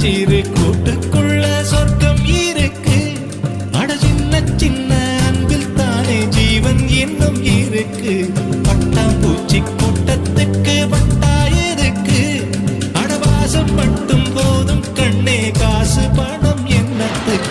சிறு கூட்டுக்குள்ள சொர்க்கம் இருக்கு. அட சின்ன சின்ன அன்பில் தானே ஜீவன் இன்னும் இருக்கு. பட்டாம்பூச்சி கூட்டத்துக்கு பட்டாயதுக்கு, அடவாசம் மட்டும் போதும் கண்ணே, காசு பணம் என்னத்துக்கு.